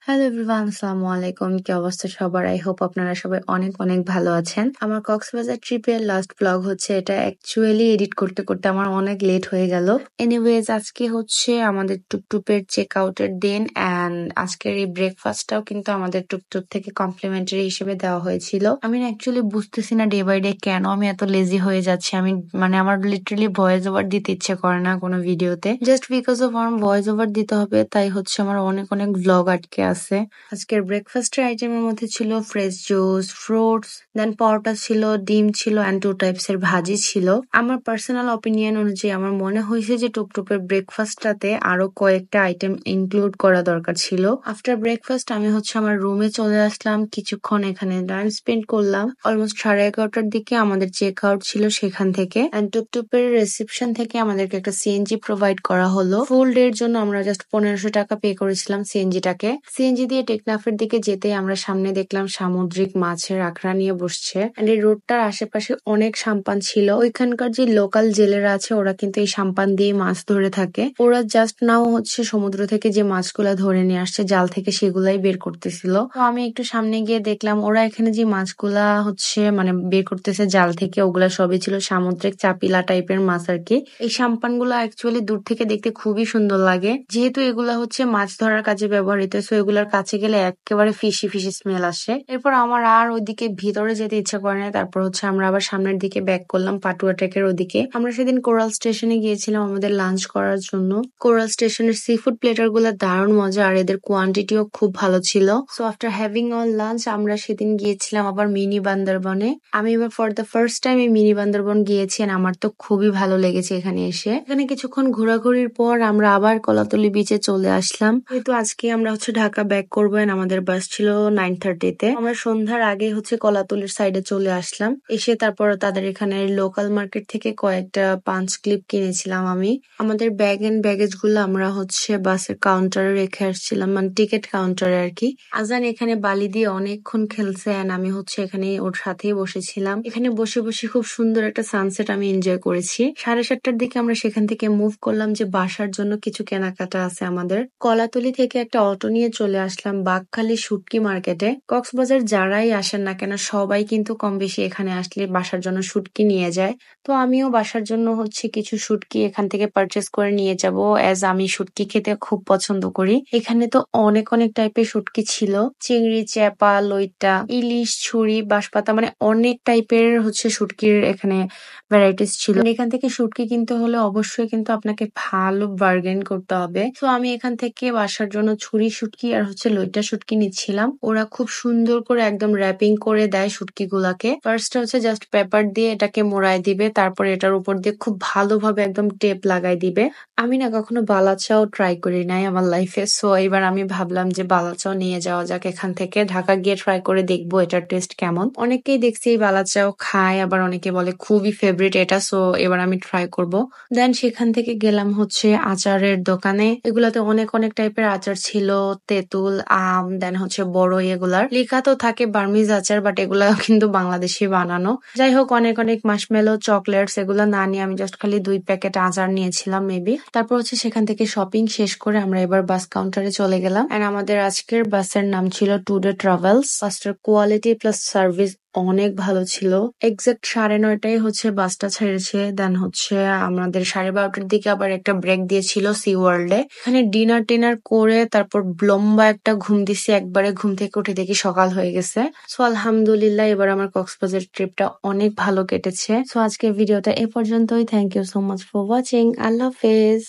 Hello everyone, আসসালামু আলাইকুম। কি অবস্থা সবার? আই হোপ আপনারা সবাই অনেক অনেক ভালো আছেন। আমার কক্সবাজার ট্রিপের লাস্ট ব্লগ হচ্ছে এটা। অ্যাকচুয়ালি এডিট করতে করতে আমার অনেক লেট হয়ে গেল। এনিওয়েজ, আজকে হচ্ছে আমাদের টুকটুপের চেক আউটের দিন অ্যান্ড আজকের এই ব্রেকফাস্টটাও কিন্তু আমাদের টুকটুক থেকে কমপ্লিমেন্টারি হিসেবে দেওয়া হয়েছিল। আমি অ্যাকচুয়ালি বুঝতেছি না ডে বাই ডে কেন আমি এত লেজি হয়ে যাচ্ছি। আমার লিটারালি ভয়েস ওভার দিতে ইচ্ছে করে না কোনো ভিডিওতে, জাস্ট বিকজ অফ আমার ভয়েস ওভার দিতে হবে, তাই হচ্ছে আমার অনেক অনেক ভ্লগ আটকে আছে। আজকের ব্রেকফাস্টের আইটেমের মধ্যে ছিল ফ্রেশ জুস, ফ্রুটস, দেন পরোটা ছিল, ডিম ছিল অ্যান্ড 2 টাইপস এর ভাজি ছিল। আমার পার্সোনাল অপিনিয়ন অনুযায়ী আমার মনে হয়েছে যে টুকটুপের ব্রেকফাস্টটাতে আরো কয়েকটা আইটেম ইনক্লুড করা দরকার ছিল। আফটার ব্রেকফাস্ট আমি হচ্ছে আমার রুমে চলে আসলাম, কিছুক্ষণ এখানে টাইম স্পেন্ড করলাম। অলমোস্ট 11:30টার দিকে আমাদের চেক আউট ছিল সেখান থেকে, অ্যান্ড টুকটুপের রিসেপশন থেকে আমাদেরকে একটা সিএনজি প্রোভাইড করা হলো। ফুল ডে এর জন্য আমরা জাস্ট 1500 টাকা পে করেছিলাম সিএনজিটাকে। সিএনজি দিয়ে টেকনাফের দিকে যেতে আমরা সামনে দেখলাম সামুদ্রিক মাছের আখড়া নিয়ে বসছে, এন্ড এই রোডটার আশেপাশে অনেক সাম্পান ছিল। ওইখানকার যে লোকাল জেলেরা আছে ওরা কিন্তু এই সাম্পান দিয়ে মাছ ধরে থাকে। ওরা জাস্ট নাও হচ্ছে সমুদ্র থেকে যে মাছগুলা ধরে নিয়ে আসছে জাল থেকে, সেগুলাই বের করতেছিল। তো আমি একটু সামনে গিয়ে দেখলাম ওরা এখানে যে মাছগুলা হচ্ছে বের করতেছে জাল থেকে, ওগুলা সবই ছিল সামুদ্রিক চাপিলা টাইপের মাছ আর কি। এই সাম্পান গুলা অ্যাকচুয়ালি দূর থেকে দেখতে খুবই সুন্দর লাগে, যেহেতু এগুলা হচ্ছে মাছ ধরার কাজে ব্যবহৃত। সো এগুলার কাছে গেলে একেবারে ফিশি ফিশি স্মেল আসে। এরপর আমার আর ওইদিকে ভিতরে যেতে ইচ্ছা করে না। তারপর হচ্ছে আমরা আবার সামনের দিকে ব্যাক করলাম পাটুয়া ট্রেকের ওদিকে। আমরা সেদিন কোরাল স্টেশনে গিয়েছিলাম আমাদের লাঞ্চ করার জন্য। কোরাল স্টেশনের সি ফুড প্লেটার গুলা দারুণ মজা আর এদের কোয়ান্টিটিও খুব ভালো ছিল। So after having all lunch আমরা সেদিন গিয়েছিলাম আবার মিনি বান্দরবনে। আমি এবার ফর দ্য ফার্স্ট টাইম এই মিনি বান্দরবন গিয়েছি, আর আমার তো খুবই ভালো লেগেছে এখানে এসে। এখানে কিছুক্ষণ ঘোরাঘুরির পর আমরা আবার কলাতলি বিচে চলে আসলাম। যেহেতু আজকে আমরা হচ্ছে ঢাকা ব্যাক করবো, আমাদের বাস ছিল 9:30-তে। আমরা সন্ধ্যার আগে হচ্ছে কলাতলির সাইডে চলে আসলাম। এসে তারপর তাদের এখানে লোকাল মার্কেট থেকে কয়েকটা পাঞ্চ ক্লিপ কিনেছিলাম আমি। আমাদের ব্যাগ এন্ড ব্যাগেজ গুলো আমরা হচ্ছে বাসের কাউন্টারে রেখে আসছিলাম, টিকিট কাউন্টারে আর কি। আজান এখানে বালি দিয়ে অনেকক্ষণ খেলছে, আমি হচ্ছে এখানে ওর সাথেই বসেছিলাম। এখানে বসে বসে খুব সুন্দর একটা সানসেট আমি এনজয় করেছি। 7:30টার দিকে আমরা সেখান থেকে মুভ করলাম যে বাসার জন্য কিছু কেনাকাটা আছে আমাদের। কলাতলি থেকে একটা অটো নিয়ে চলে আসলাম বাকখালী শুটকি মার্কেটে। কক্সবাজার যারাই আসেন না কেন সবাই কিন্তু কম বেশি এখানে আসলে বাসার জন্য শুটকি নিয়ে যায়। তো আমিও বাসার জন্য হচ্ছে কিছু শুটকি এখান থেকে পারচেস করে নিয়ে যাব, অ্যাজ আমি শুটকি খেতে খুব পছন্দ করি। এখানে তো অনেক অনেক টাইপের শুটকি ছিল, চিংড়ি, চেপা, লইট্টা, ইলিশ, ছুরি, বাঁশপাতা, অনেক টাইপের হচ্ছে শুটকির এখানে ভ্যারাইটিস ছিল। এখান থেকে শুটকি কিনতে হলে অবশ্যই কিন্তু আপনাকে ভালো বার্গেন করতে হবে। তো আমি এখান থেকে বাসার জন্য ছুরি শুটকি আর হচ্ছে লইট্টা শুটকি নিচ্ছিলাম। ওরা খুব সুন্দর করে একদম র্যাপিং করে দেয় শুটকি গুলাকে। ফার্স্ট হচ্ছে জাস্ট পেপার দিয়ে এটাকে মোড়ায় দিবে, তারপর এটার উপর দিয়ে খুব ভালোভাবে একদম টেপ লাগাই দিবে। আমি না কখনো বালাচাও ট্রাই করি নাই আমার লাইফে, সো এবার আমি ভাবলাম যে বালাচাও নিয়ে যাওয়া যাক এখান থেকে। ঢাকা গিয়ে ট্রাই করে দেখবো এটার টেস্ট কেমন। অনেকেই দেখছি এই বালাচাও খায়, আবার অনেকে বলে খুবই ফেভারিট এটা, সো এবার আমি ট্রাই করব। দেন সেখান থেকে গেলাম হচ্ছে আচারের দোকানে। এগুলাতে অনেক অনেক টাইপের আচার ছিল, তেঁতুল, আম, দেন হচ্ছে বড় এগুলার লেখা তো থাকে বার্মিজ আচার, বাট এগুলা কিন্তু বাংলাদেশি বানানো। যাই হোক, অনেক অনেক মাশমেলো, চকলেটস এগুলা না নিয়ে আমি জাস্ট খালি 2 প্যাকেট আচার নিয়েছিলাম মেবি। তারপর হচ্ছে সেখান থেকে শপিং শেষ করে আমরা এবার বাস কাউন্টারে চলে গেলাম। এন্ড আমাদের আজকের বাসের নাম ছিল টুডে ট্রাভেলস। বাসটার কোয়ালিটি প্লাস সার্ভিস অনেক ভালো ছিল। এক্সাক্ট 9:30টায় হচ্ছে বাসটা ছেড়েছে। দেন হচ্ছে আমাদের 12:30টার দিকে আবার একটা ব্রেক দিয়েছিল সি ওয়ার্ল্ডে। এখানে ডিনার টিনার করে তারপর লম্বা একটা ঘুম দিছি। একবারে ঘুম থেকে উঠে দেখি সকাল হয়ে গেছে। সো আলহামদুলিল্লাহ এবার আমার কক্সবাজার ট্রিপটা অনেক ভালো কেটেছে। সো আজকের ভিডিওটা এ পর্যন্তই। Thank you so much for watching. আল্লাহ হাফেজ।